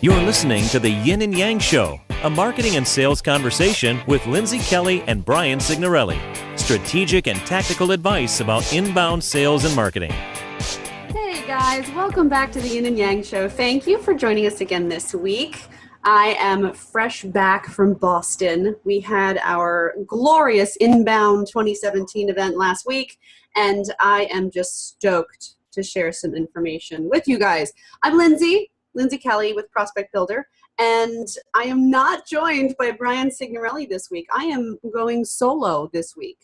You're listening to the Yin and Yang Show, a marketing and sales conversation with Lindsay Kelly and Brian Signorelli. Strategic and tactical advice about inbound sales and marketing. Hey guys, welcome back to the Yin and Yang Show. Thank you for joining us again this week. I am fresh back from Boston. We had our glorious Inbound 2017 event last week, and I am just stoked to share some information with you guys. I'm Lindsay Kelly with Prospect Builder, and I am not joined by Brian Signorelli this week. I am going solo this week.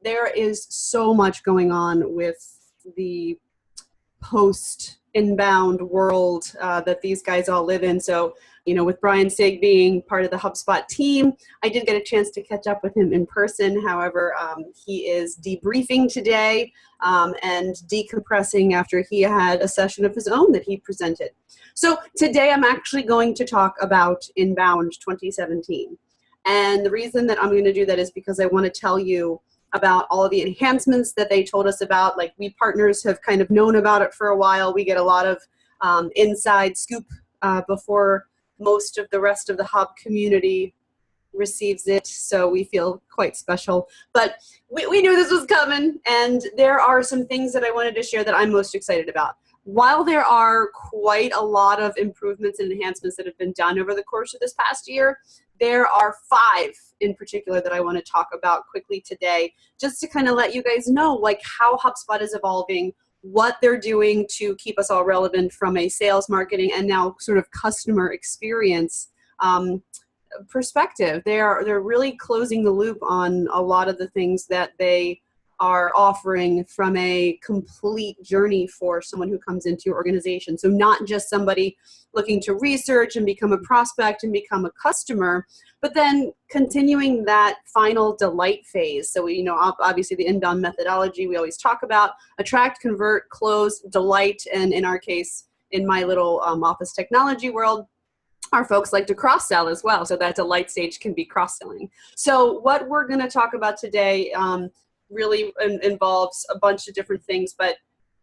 There is so much going on with the post-inbound world that these guys all live in. So, with Brian Sig being part of the HubSpot team, I did get a chance to catch up with him in person. However, he is debriefing today and decompressing after he had a session of his own that he presented. So today I'm actually going to talk about Inbound 2017. And the reason that I'm going to do that is because I want to tell you about all of the enhancements that they told us about. Like, we partners have kind of known about it for a while. We get a lot of inside scoop before most of the rest of the Hub community receives it, so we feel quite special. But we knew this was coming, and there are some things that I wanted to share that I'm most excited about. While there are quite a lot of improvements and enhancements that have been done over the course of this past year, there are 5 in particular that I want to talk about quickly today, just to kind of let you guys know like how HubSpot is evolving, what they're doing to keep us all relevant from a sales, marketing, and now sort of customer experience perspective. They're really closing the loop on a lot of the things that they are offering from a complete journey for someone who comes into your organization. So not just somebody looking to research and become a prospect and become a customer, but then continuing that final delight phase. So we, obviously the inbound methodology we always talk about: attract, convert, close, delight, and in our case, in my little office technology world, our folks like to cross-sell as well. So that delight stage can be cross-selling. So what we're going to talk about today really involves a bunch of different things, but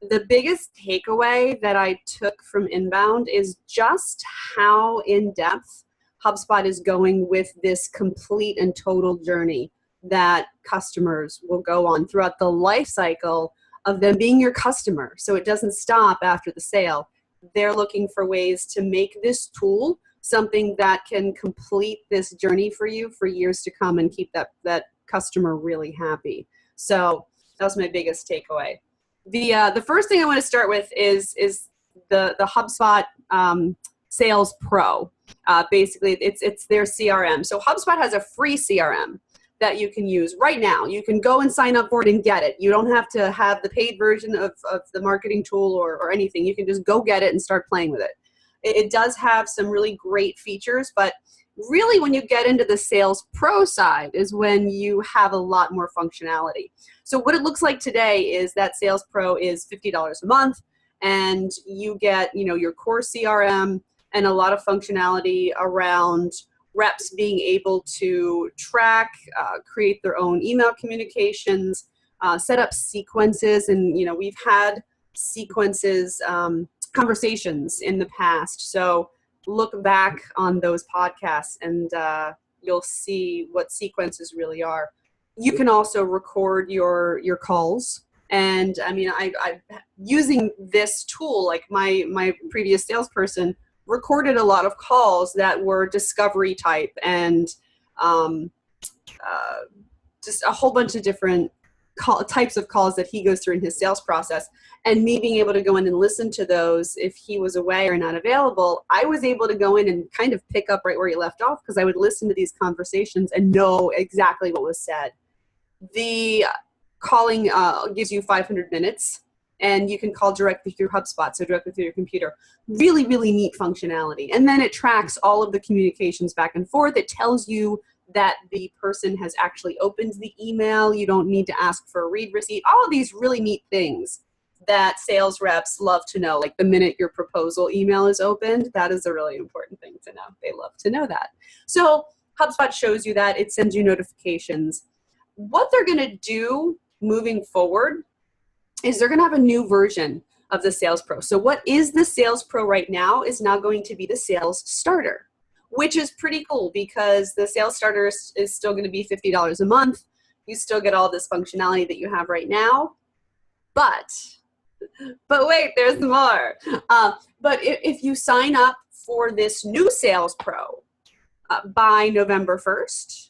the biggest takeaway that I took from Inbound is just how in-depth HubSpot is going with this complete and total journey that customers will go on throughout the life cycle of them being your customer. So it doesn't stop after the sale. They're looking for ways to make this tool something that can complete this journey for you for years to come and keep that customer really happy. So that was my biggest takeaway. The first thing I want to start with is the HubSpot Sales Pro. Basically, it's their CRM. So HubSpot has a free CRM that you can use right now. You can go and sign up for it and get it. You don't have to have the paid version of the marketing tool or anything. You can just go get it and start playing with it. It does have some really great features, but really when you get into the Sales Pro side is when you have a lot more functionality. So what it looks like today is that Sales Pro is $50 a month, and you get your core CRM and a lot of functionality around reps being able to track, create their own email communications, set up sequences, and we've had sequences conversations in the past. So look back on those podcasts and you'll see what sequences really are. You can also record your calls. And I using this tool, like my previous salesperson recorded a lot of calls that were discovery type and just a whole bunch of different types of calls that he goes through in his sales process. And me being able to go in and listen to those if he was away or not available, I was able to go in and kind of pick up right where he left off because I would listen to these conversations and know exactly what was said. The calling gives you 500 minutes, and you can call directly through HubSpot, so directly through your computer. Really, really neat functionality. And then it tracks all of the communications back and forth. It tells you that the person has actually opened the email. You don't need to ask for a read receipt. All of these really neat things that sales reps love to know. Like the minute your proposal email is opened, that is a really important thing to know. They love to know that. So HubSpot shows you that. It sends you notifications. What they're going to do moving forward is they're going to have a new version of the Sales Pro. So what is the Sales Pro right now is now going to be the Sales Starter, which is pretty cool because the Sales Starter is still going to be $50 a month. You still get all this functionality that you have right now. But wait, there's more. But if you sign up for this new Sales Pro by November 1st,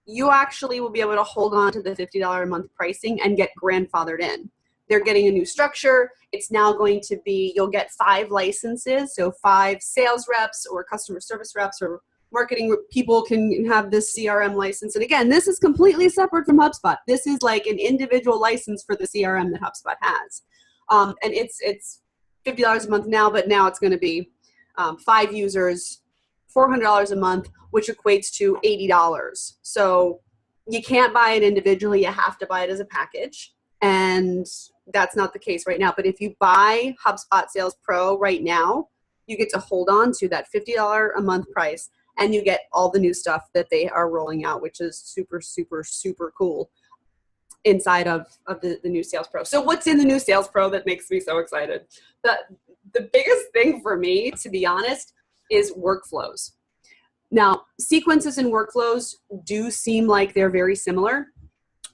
you actually will be able to hold on to the $50 a month pricing and get grandfathered in. They're getting a new structure. It's now going to be, you'll get 5 licenses. So 5 sales reps or customer service reps or marketing people can have this CRM license. And again, this is completely separate from HubSpot. This is like an individual license for the CRM that HubSpot has. And it's $50 a month now, but now it's going to be 5 users, $400 a month, which equates to $80. So you can't buy it individually. You have to buy it as a package. And that's not the case right now. But if you buy HubSpot Sales Pro right now, you get to hold on to that $50 a month price, and you get all the new stuff that they are rolling out, which is super, super, super cool inside of the new Sales Pro. So what's in the new Sales Pro that makes me so excited? The biggest thing for me, to be honest, is workflows. Now, sequences and workflows do seem like they're very similar,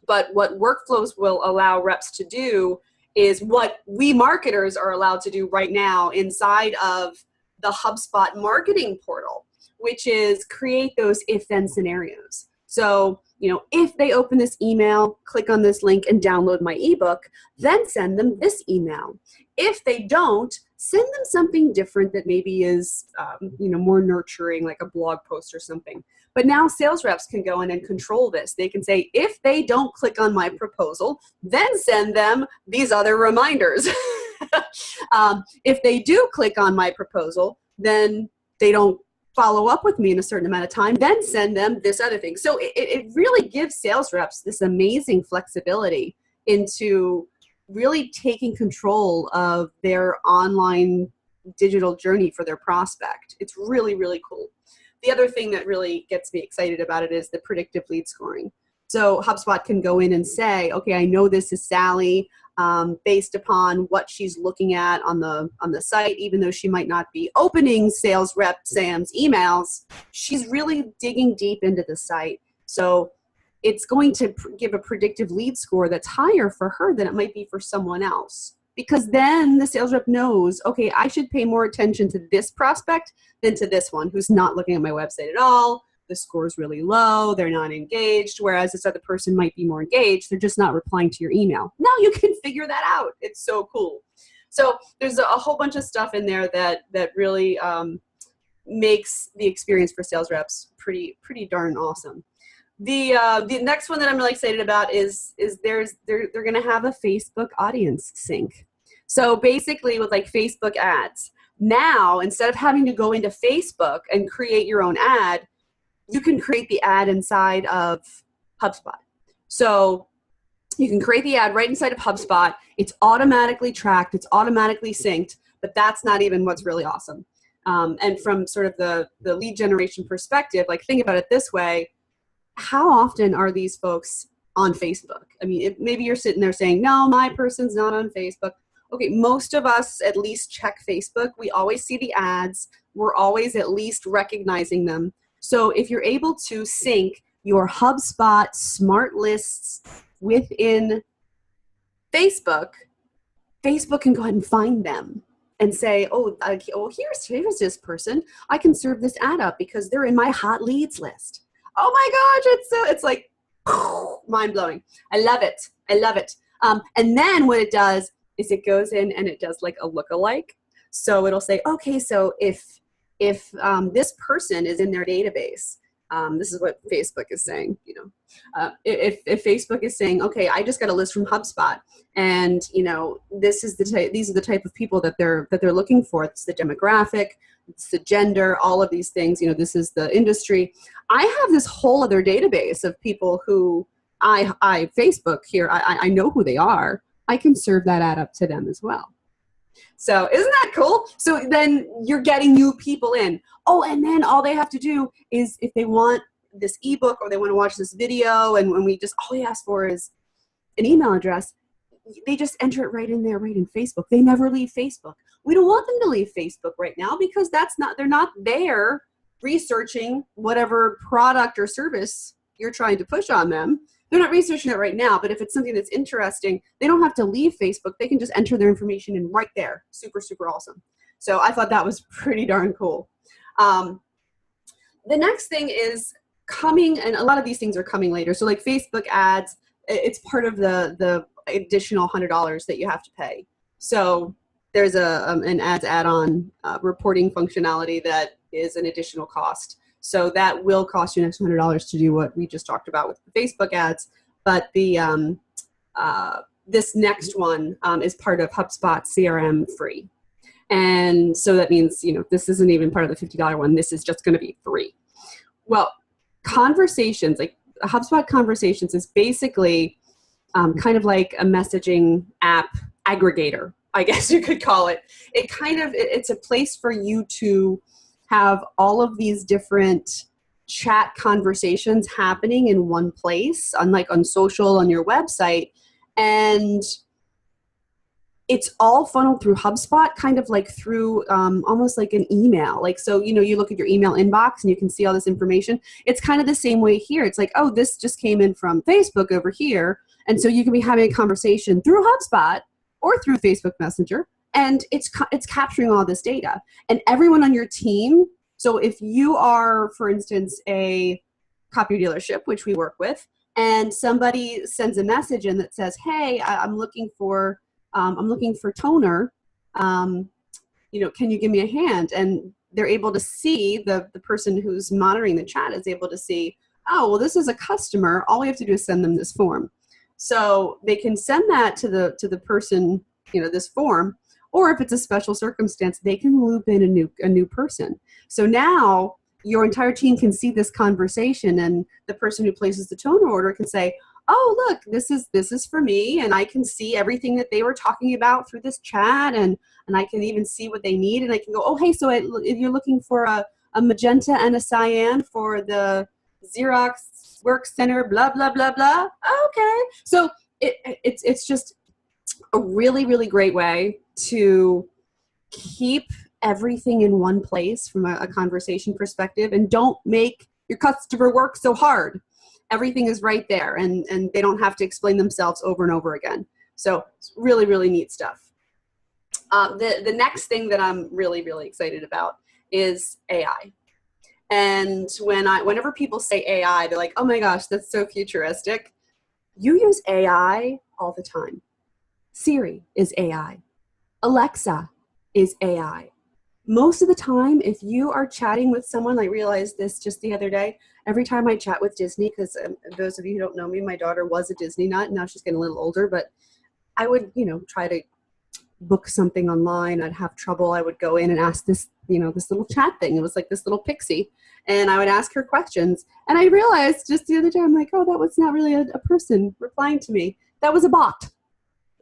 but what workflows will allow reps to do is what we marketers are allowed to do right now inside of the HubSpot marketing portal, which is create those if-then scenarios. So, if they open this email, click on this link and download my ebook, then send them this email. If they don't, send them something different that maybe is, more nurturing, like a blog post or something. But now sales reps can go in and control this. They can say, if they don't click on my proposal, then send them these other reminders. If they do click on my proposal, then they don't follow up with me in a certain amount of time, then send them this other thing. So it really gives sales reps this amazing flexibility into really taking control of their online digital journey for their prospect. It's really, really cool. The other thing that really gets me excited about it is the predictive lead scoring. So HubSpot can go in and say, okay, I know this is Sally based upon what she's looking at on the site, even though she might not be opening sales rep Sam's emails, she's really digging deep into the site. So it's going to give a predictive lead score that's higher for her than it might be for someone else. Because then the sales rep knows, okay, I should pay more attention to this prospect than to this one who's not looking at my website at all. The score is really low. They're not engaged. Whereas this other person might be more engaged. They're just not replying to your email. Now you can figure that out. It's so cool. So there's a whole bunch of stuff in there that really makes the experience for sales reps pretty darn awesome. The next one that I'm really excited about is they're going to have a Facebook audience sync. So basically with like Facebook ads, now instead of having to go into Facebook and create your own ad, you can create the ad inside of HubSpot. So you can create the ad right inside of HubSpot. It's automatically tracked. It's automatically synced, but that's not even what's really awesome. And from sort of the lead generation perspective, like think about it this way. How often are these folks on Facebook? I mean, maybe you're sitting there saying, no, my person's not on Facebook. Okay, most of us at least check Facebook. We always see the ads. We're always at least recognizing them. So if you're able to sync your HubSpot smart lists within Facebook, Facebook can go ahead and find them and say, here's this person. I can serve this ad up because they're in my hot leads list. Oh my gosh, it's like mind blowing. I love it. And then what it does is it goes in and it does like a lookalike. So it'll say, okay, so if this person is in their database, this is what Facebook is saying, if Facebook is saying, okay, I just got a list from HubSpot and, these are the type of people that they're looking for. It's the demographic, it's the gender, all of these things, this is the industry. I have this whole other database of people who Facebook here, I know who they are. I can serve that ad up to them as well. So isn't that cool? So then you're getting new people in. Oh, and then all they have to do is if they want this ebook or they want to watch this video and when all we ask for is an email address, they just enter it right in there, right in Facebook. They never leave Facebook. We don't want them to leave Facebook right now because they're not there researching whatever product or service you're trying to push on them. They're not researching it right now, but if it's something that's interesting, they don't have to leave Facebook. They can just enter their information in right there. Super, super awesome. So I thought that was pretty darn cool. The next thing is coming, and a lot of these things are coming later. So like Facebook ads, it's part of the additional $100 that you have to pay. So there's an ads add-on reporting functionality that is an additional cost. So that will cost you an extra $100 to do what we just talked about with the Facebook ads. But the this next one is part of HubSpot CRM free. And so that means, this isn't even part of the $50 one. This is just going to be free. Well, conversations, like HubSpot Conversations is basically kind of like a messaging app aggregator, I guess you could call it. It's a place for you to have all of these different chat conversations happening in one place, unlike on social, on your website. And it's all funneled through HubSpot, kind of like through almost like an email. Like, so, you look at your email inbox and you can see all this information. It's kind of the same way here. It's like, oh, this just came in from Facebook over here. And so you can be having a conversation through HubSpot or through Facebook Messenger, and it's capturing all this data. And everyone on your team, so if you are, for instance, a copy dealership, which we work with, and somebody sends a message in that says, hey, I'm looking for toner, can you give me a hand? And they're able to see, the person who's monitoring the chat is able to see, oh, well, this is a customer. All we have to do is send them this form. So they can send that to the person, this form, or if it's a special circumstance, they can loop in a new person. So now your entire team can see this conversation, and the person who places the toner order can say, oh, look, this is for me, and I can see everything that they were talking about through this chat, and I can even see what they need, and I can go, oh, hey, so if you're looking for a magenta and a cyan for the Xerox Work Center, blah, blah, blah, blah, okay. So it's just a really, really great way to keep everything in one place from a conversation perspective, and don't make your customer work so hard. Everything is right there, and they don't have to explain themselves over and over again. So it's really, really neat stuff. The next thing that I'm really, really excited about is AI. And whenever people say AI, they're like, oh my gosh, that's so futuristic. You use AI all the time. Siri is AI. Alexa is AI. Most of the time, if you are chatting with someone, I realized this just the other day, every time I chat with Disney, because those of you who don't know me, my daughter was a Disney nut. Now she's getting a little older, but I would, try to book something online. I'd have trouble. I would go in and ask this, this little chat thing. It was like this little pixie. And I would ask her questions. And I realized just the other day, I'm like, oh, that was not really a person replying to me. That was a bot.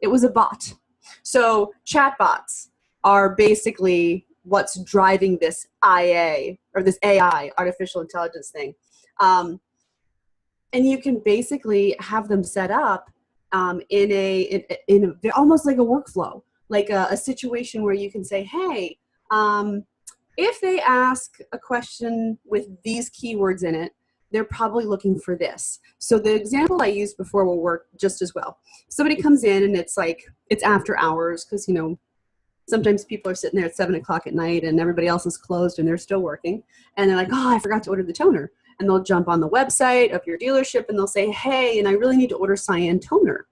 It was a bot. So chatbots are basically what's driving this IA, or this AI, artificial intelligence thing. And you can basically have them set up in a almost like a workflow, like a situation where you can say, hey, if they ask a question with these keywords in it, they're probably looking for this. So the example I used before will work just as well. Somebody comes in and it's after hours, because, sometimes people are sitting there at 7 o'clock at night and everybody else is closed and they're still working. And they're like, oh, I forgot to order the toner. And they'll jump on the website of your dealership and they'll say, hey, and I really need to order cyan toner.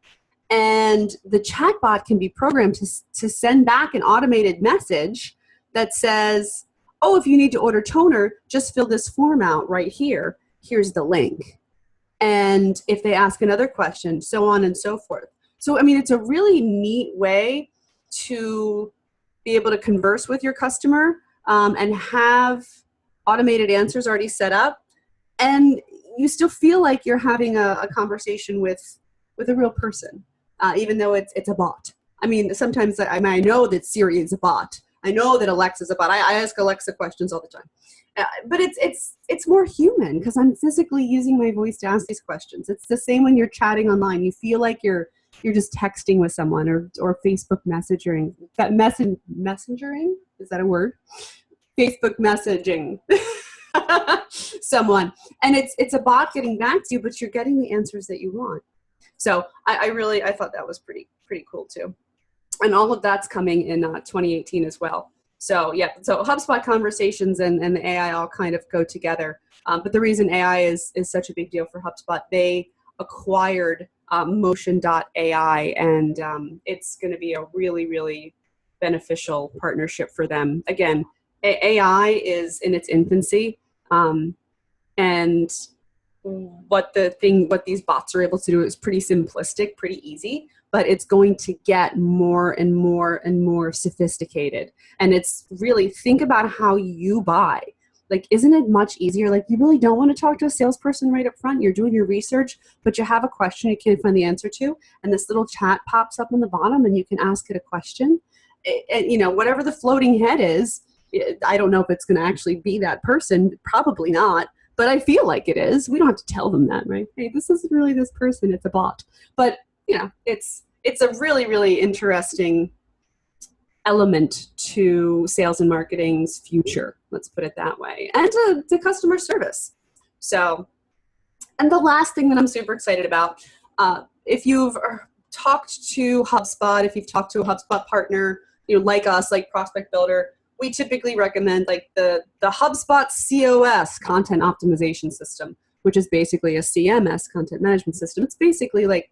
And the chatbot can be programmed to send back an automated message that says, oh, if you need to order toner, just fill this form out right here. Here's the link. And if they ask another question, so on and so forth. So, it's a really neat way to be able to converse with your customer and have automated answers already set up. And you still feel like you're having a conversation with a real person, even though it's a bot. Sometimes I know that Siri is a bot. I know that Alexa is a bot. I ask Alexa questions all the time. But it's more human because I'm physically using my voice to ask these questions. It's the same when you're chatting online. You feel like you're you're just texting with someone or Facebook messaging. That messengering, is that a word? Facebook messaging someone, and it's a bot getting back to you, but you're getting the answers that you want. So I thought that was pretty cool too. And all of that's coming in 2018 as well. So yeah, so HubSpot conversations and the AI all kind of go together. But the reason AI is such a big deal for HubSpot, they acquired Motion.ai, and it's going to be a really, really beneficial partnership for them. Again, AI is in its infancy, and what these bots are able to do is pretty simplistic, pretty easy, but it's going to get more and more and more sophisticated. And it's really, think about how you buy. Like, isn't it much easier? Like, you really don't want to talk to a salesperson right up front. You're doing your research, but you have a question you can't find the answer to, and this little chat pops up on the bottom, and you can ask it a question. And whatever the floating head is, I don't know if it's going to actually be that person. Probably not. But I feel like it is. We don't have to tell them that, right? Hey, this isn't really this person. It's a bot. But it's a really, really interesting element to sales and marketing's future. Let's put it that way, and to customer service. So, and the last thing that I'm super excited about, if you've talked to HubSpot, if you've talked to a HubSpot partner, like us, like Prospect Builder, we typically recommend like the HubSpot COS, content optimization system, which is basically a CMS, content management system. It's basically like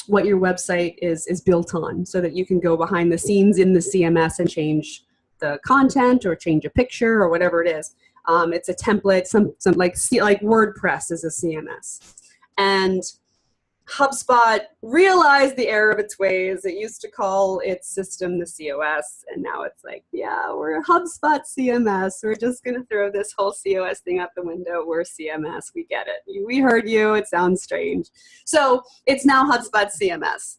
what your website is built on, so that you can go behind the scenes in the CMS and change the content or change a picture or whatever it is. It's a template, some like WordPress is a CMS. And HubSpot realized the error of its ways. It used to call its system the COS, and now it's like, yeah, we're a HubSpot CMS. We're just going to throw this whole COS thing out the window. We're CMS. We get it. We heard you. It sounds strange. So it's now HubSpot CMS.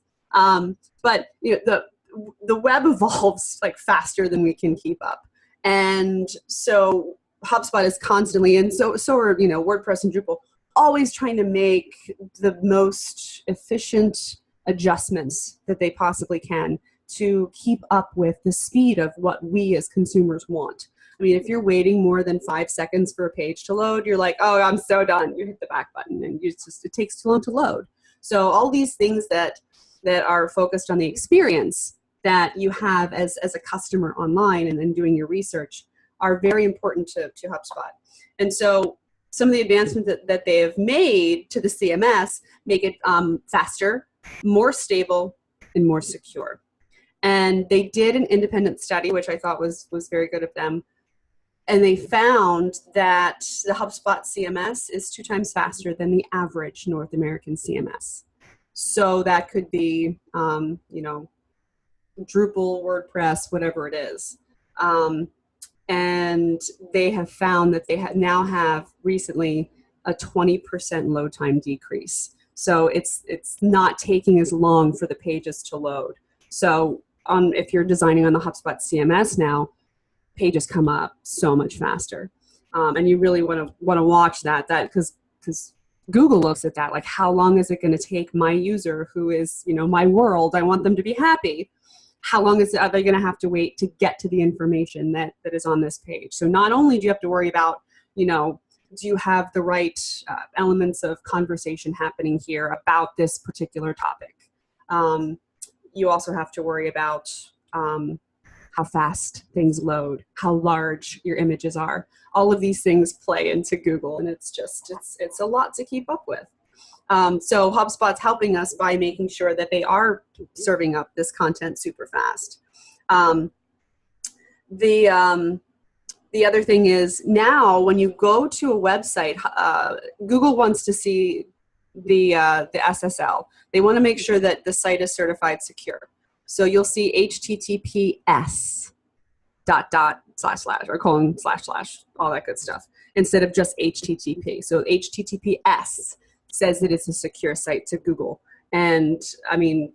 But the web evolves like faster than we can keep up, and so HubSpot is constantly, and so are WordPress and Drupal, always trying to make the most efficient adjustments that they possibly can to keep up with the speed of what we as consumers want. I mean, if you're waiting more than 5 seconds for a page to load, you're like, oh, I'm so done. You hit the back button, and it takes too long to load. So all these things that are focused on the experience that you have as a customer online and then doing your research are very important to HubSpot. And so some of the advancements that they have made to the CMS make it faster, more stable, and more secure. And they did an independent study, which I thought was very good of them. And they found that the HubSpot CMS is 2 times faster than the average North American CMS. So that could be, Drupal, WordPress, whatever it is. And they have found that they now have recently a 20% load time decrease. So it's not taking as long for the pages to load. So if you're designing on the HubSpot CMS now, pages come up so much faster. And you really want to watch that because Google looks at that, like, how long is it going to take my user who is, my world, I want them to be happy. How long are they going to have to wait to get to the information that is on this page? So not only do you have to worry about, do you have the right elements of conversation happening here about this particular topic? You also have to worry about how fast things load, how large your images are. All of these things play into Google, and it's a lot to keep up with. So HubSpot's helping us by making sure that they are serving up this content super fast. The other thing is, now when you go to a website, Google wants to see the SSL. They want to make sure that the site is certified secure. So you'll see HTTPS ... / or colon / all that good stuff, instead of just HTTP. So HTTPS says that it's a secure site to Google. And I mean,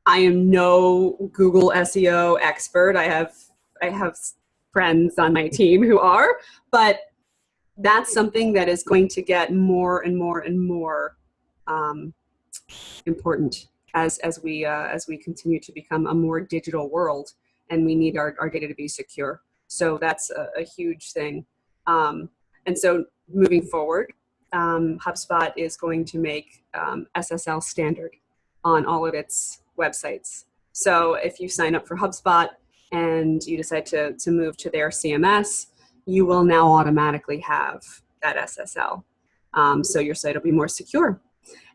I am no Google SEO expert. I have friends on my team who are, but that's something that is going to get more and more and more important as we continue to become a more digital world, and we need our data to be secure. So that's a huge thing. And so moving forward, HubSpot is going to make SSL standard on all of its websites. So if you sign up for HubSpot and you decide to move to their CMS, you will now automatically have that SSL. So your site will be more secure.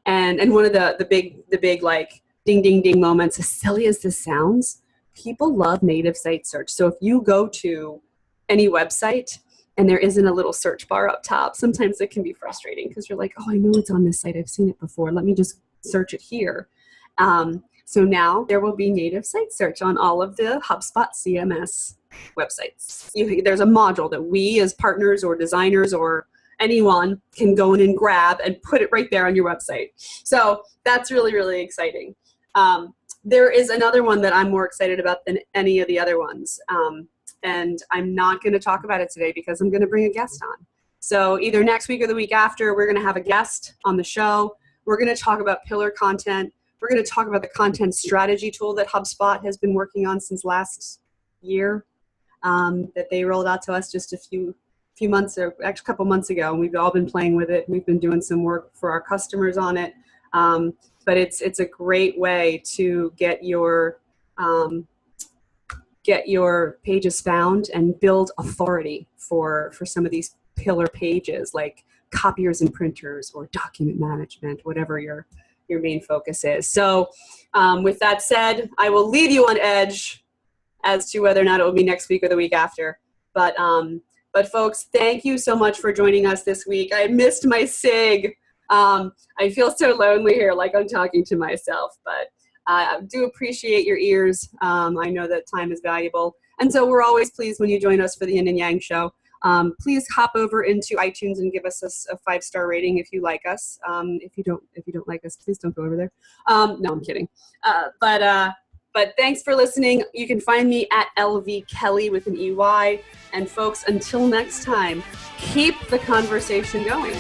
And one of the big like ding, ding, ding moments, as silly as this sounds, people love native site search. So if you go to any website and there isn't a little search bar up top, sometimes it can be frustrating because you're like, oh, I know it's on this site. I've seen it before. Let me just search it here. So now there will be native site search on all of the HubSpot CMS websites. There's a module that we as partners or designers or anyone can go in and grab and put it right there on your website. So that's really, really exciting. There is another one that I'm more excited about than any of the other ones. And I'm not going to talk about it today because I'm going to bring a guest on. So either next week or the week after, we're going to have a guest on the show. We're going to talk about pillar content. We're going to talk about the content strategy tool that HubSpot has been working on since last year, that they rolled out to us just a few months, or actually a couple months ago, and we've all been playing with it. We've been doing some work for our customers on it, but it's a great way to get your pages found and build authority for some of these pillar pages, like copiers and printers or document management, whatever your main focus is. So with that said, I will leave you on edge as to whether or not it will be next week or the week after. But folks, thank you so much for joining us this week. I missed my SIG. I feel so lonely here, like I'm talking to myself, but I do appreciate your ears. I know that time is valuable. And so we're always pleased when you join us for the Yin and Yang Show. Please hop over into iTunes and give us a 5-star rating if you like us. If you don't like us, please don't go over there. No, I'm kidding. But thanks for listening. You can find me at LV Kelly with an EY. And folks, until next time, keep the conversation going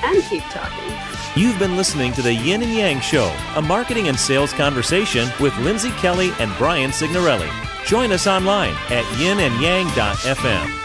and keep talking. You've been listening to the Yin and Yang Show, a marketing and sales conversation with Lindsay Kelly and Brian Signorelli. Join us online at yinandyang.fm.